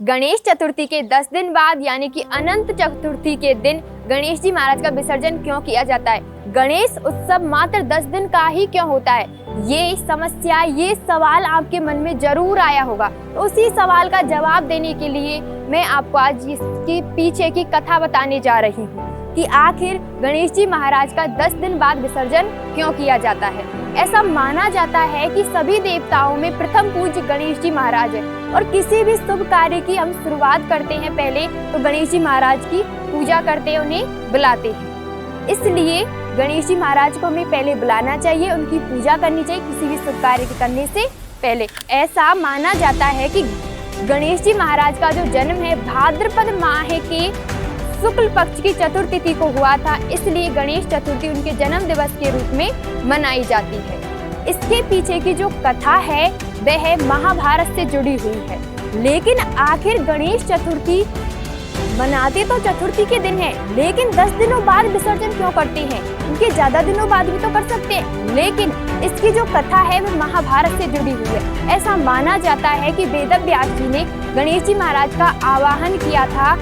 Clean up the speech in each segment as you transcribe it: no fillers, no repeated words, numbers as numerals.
गणेश चतुर्थी के 10 दिन बाद यानी कि अनंत चतुर्थी के दिन गणेश जी महाराज का विसर्जन क्यों किया जाता है? गणेश उत्सव मात्र 10 दिन का ही क्यों होता है? ये समस्या, ये सवाल आपके मन में जरूर आया होगा। तो उसी सवाल का जवाब देने के लिए मैं आपको आज इसके पीछे की कथा बताने जा रही हूँ कि आखिर गणेश जी महाराज का 10 दिन बाद विसर्जन क्यों किया जाता है। ऐसा माना जाता है कि सभी देवताओं में प्रथम पूज्य गणेश जी महाराज है और किसी भी शुभ कार्य की हम शुरुआत करते हैं पहले तो गणेश जी महाराज की पूजा करते हैं, उन्हें बुलाते हैं। इसलिए गणेश जी महाराज को हमें पहले बुलाना चाहिए, उनकी पूजा करनी चाहिए किसी भी शुभ कार्य करने से पहले। ऐसा माना जाता है कि गणेश जी महाराज का जो जन्म है भाद्रपद माह के शुक्ल पक्ष की चतुर्थी तिथि को हुआ था, इसलिए गणेश चतुर्थी उनके जन्म दिवस के रूप में मनाई जाती है। इसके पीछे की जो कथा है वह महाभारत से जुड़ी हुई है। लेकिन आखिर गणेश चतुर्थी मनाते तो चतुर्थी के दिन है, लेकिन 10 दिनों बाद विसर्जन क्यों करते हैं? उनके ज्यादा दिनों बाद भी तो कर सकते हैं, लेकिन इसकी जो कथा है वो महाभारत से जुड़ी हुई है। ऐसा माना जाता है कि वेदव्यास जी ने गणेश जी महाराज का आवाहन किया था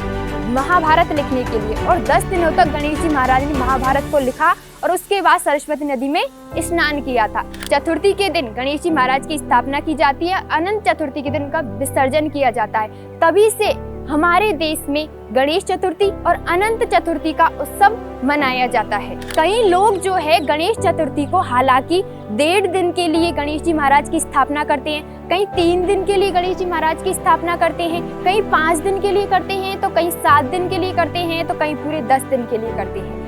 महाभारत लिखने के लिए और 10 दिनों तक गणेश जी महाराज ने महाभारत को लिखा और उसके बाद सरस्वती नदी में स्नान किया था। चतुर्थी के दिन गणेश जी महाराज की स्थापना की जाती है, अनंत चतुर्थी के दिन उनका विसर्जन किया जाता है। तभी से हमारे देश में गणेश चतुर्थी और अनंत चतुर्थी का उत्सव मनाया जाता है। कई लोग जो है गणेश चतुर्थी को हालांकि 1.5 दिन के लिए गणेश जी महाराज की स्थापना करते हैं, कहीं 3 दिन के लिए गणेश जी महाराज की स्थापना करते हैं, कहीं 5 दिन के लिए करते हैं, तो कहीं 7 दिन के लिए करते हैं, तो कहीं पूरे 10 दिन के लिए करते हैं।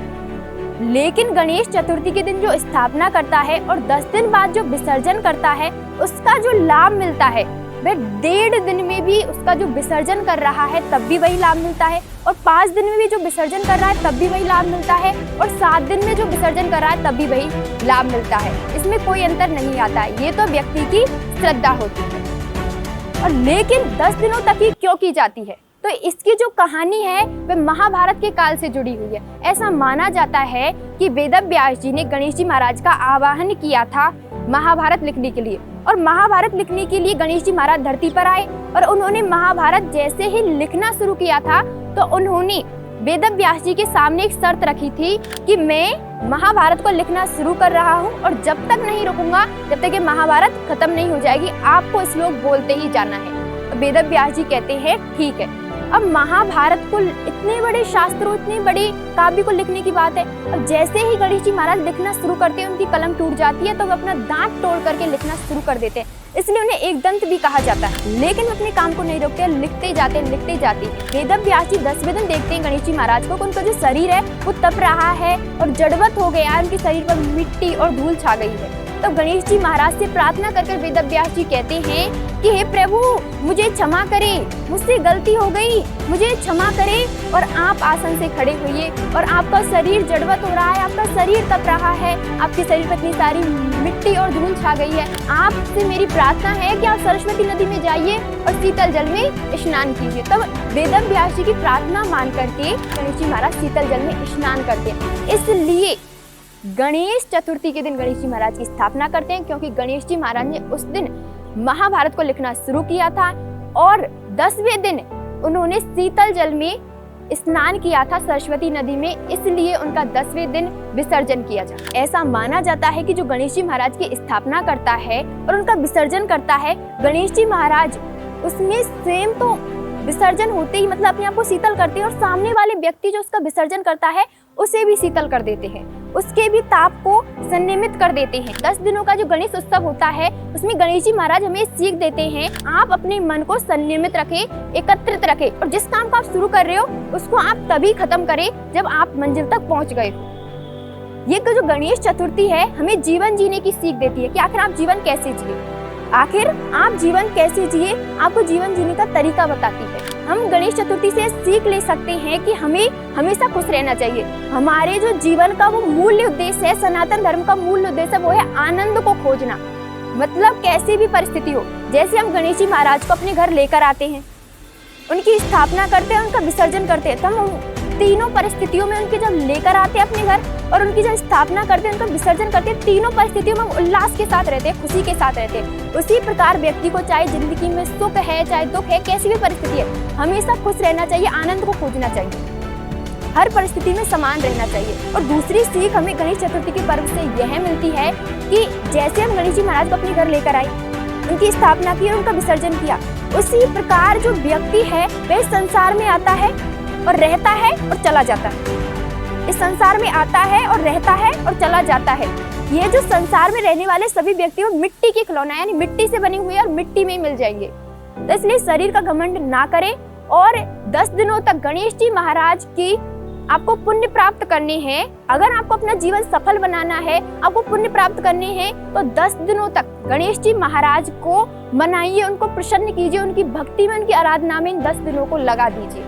लेकिन गणेश चतुर्थी के दिन जो स्थापना करता है और 10 दिन बाद जो विसर्जन करता है, उसका जो लाभ मिलता है वह 1.5 दिन में भी उसका जो विसर्जन कर रहा है तब भी वही लाभ मिलता है, और 5 दिन में भी जो विसर्जन कर रहा है तब भी वही लाभ मिलता है, और 7 दिन में जो विसर्जन कर रहा है तब भी वही लाभ मिलता है। इसमें कोई अंतर नहीं आता है, ये तो व्यक्ति की श्रद्धा होती है। और लेकिन 10 दिनों तक ही क्यों की जाती है? तो इसकी जो कहानी है वह महाभारत के काल से जुड़ी हुई है। ऐसा माना जाता है कि वेदव्यास जी ने गणेश जी महाराज का आवाहन किया था महाभारत लिखने के लिए, और महाभारत लिखने के लिए गणेश जी महाराज धरती पर आए और उन्होंने महाभारत जैसे ही लिखना शुरू किया था तो उन्होंने वेदव्यास जी के सामने एक शर्त रखी थी कि मैं महाभारत को लिखना शुरू कर रहा हूँ और जब तक नहीं रुकूंगा, जब तक ये महाभारत खत्म नहीं हो जाएगी, आपको श्लोक बोलते ही जाना है। वेदव्यास जी कहते हैं ठीक है। अब महाभारत को इतने बड़े शास्त्रों, इतने बड़े काव्य को लिखने की बात है, अब जैसे ही गणेश जी महाराज लिखना शुरू करते हैं उनकी कलम टूट जाती है तो वो अपना दांत तोड़ करके लिखना शुरू कर देते हैं, इसलिए उन्हें एक दंत भी कहा जाता है। लेकिन वो अपने काम को नहीं रोकते, लिखते जाते वेदव्यास जी 10वें दिन देखते हैं गणेश जी महाराज को, उनका जो शरीर है वो तप रहा है और जड़वत हो गया है, उनके शरीर पर मिट्टी और धूल छा गई है। तो गणेश जी महाराज से प्रार्थना कर वेदव्यास जी कहते हैं कि हे प्रभु, मुझे क्षमा करें, मुझसे गलती हो गई, मुझे क्षमा करें। और आप आसन से खड़े होइए और आपका शरीर जड़वत हो रहा है, आपका शरीर तप रहा है, आपके शरीर पर इतनी सारी मिट्टी और धूल छा गई है। आपसे मेरी प्रार्थना है कि आप सरस्वती नदी में जाइए और शीतल जल में स्नान कीजिए। तब वेदव्यास जी की प्रार्थना मान करके गणेश जी महाराज शीतल जल में स्नान करते हैं। इसलिए गणेश चतुर्थी के दिन गणेश जी महाराज की स्थापना करते हैं, क्योंकि गणेश जी महाराज ने उस दिन महाभारत को लिखना शुरू किया था और 10वें दिन उन्होंने शीतल जल में स्नान किया था सरस्वती नदी में, इसलिए उनका 10वें दिन विसर्जन किया जाता है। ऐसा माना जाता है कि जो गणेश जी महाराज की स्थापना करता है और उनका विसर्जन करता है, गणेश जी महाराज उसमें स्वयं तो विसर्जन होते ही मतलब अपने आप को शीतल करते हैं और सामने वाले व्यक्ति जो उसका विसर्जन करता है उसे भी शीतल कर देते हैं, उसके भी ताप को संयमित कर देते हैं। 10 दिनों का जो गणेश उत्सव होता है उसमें गणेश जी महाराज हमें सीख देते हैं, आप अपने मन को संयमित रखें, एकत्रित रखें और जिस काम को आप शुरू कर रहे हो उसको आप तभी खत्म करें जब आप मंजिल तक पहुंच गए हो। ये जो गणेश चतुर्थी है हमें जीवन जीने की सीख देती है कि आखिर आप जीवन कैसे जिए, आखिर आप जीवन कैसे जिए, आपको जीवन जीने का तरीका बताती है। हम गणेश चतुर्थी से सीख ले सकते हैं कि हमें हमेशा खुश रहना चाहिए। हमारे जो जीवन का वो मूल उद्देश्य है, सनातन धर्म का मूल उद्देश्य है, वो है आनंद को खोजना। मतलब कैसी भी परिस्थिति हो, जैसे हम गणेश जी महाराज को अपने घर लेकर आते हैं, उनकी स्थापना करते हैं, उनका विसर्जन करते हैं, तब तीनों परिस्थितियों में उनके जब लेकर आते हैं अपने घर और उनकी जब स्थापना करते हैं, उनका विसर्जन करते हैं, तीनों परिस्थितियों में उल्लास के साथ रहते हैं, खुशी के साथ रहते हैं। उसी प्रकार व्यक्ति को चाहे जिंदगी में सुख है चाहे दुख है, कैसी भी परिस्थिति है, हमेशा खुश रहना चाहिए, आनंद को खोजना चाहिए, हर परिस्थिति में समान रहना चाहिए। और दूसरी सीख हमें गणेश चतुर्थी के पर्व से यह मिलती है कि जैसे हम गणेश जी महाराज को अपने घर लेकर आए, उनकी स्थापना की और उनका विसर्जन किया, उसी प्रकार जो व्यक्ति है वह संसार में आता है और रहता है और चला जाता है। इस संसार में आता है और रहता है और चला जाता है। ये जो संसार में रहने वाले सभी व्यक्ति वो मिट्टी के खिलौना यानी मिट्टी से बने हुए और मिट्टी में ही मिल जाएंगे। तो इसलिए शरीर का घमंड ना करें और 10 दिनों तक गणेश जी महाराज की आपको पुण्य प्राप्त करने हैं। अगर आपको अपना जीवन सफल बनाना है, आपको पुण्य प्राप्त करने हैं, तो 10 दिनों तक गणेश जी महाराज को मनाइए, उनको प्रसन्न कीजिए, उनकी भक्ति में, उनकी आराधना में इन 10 दिनों को लगा दीजिए।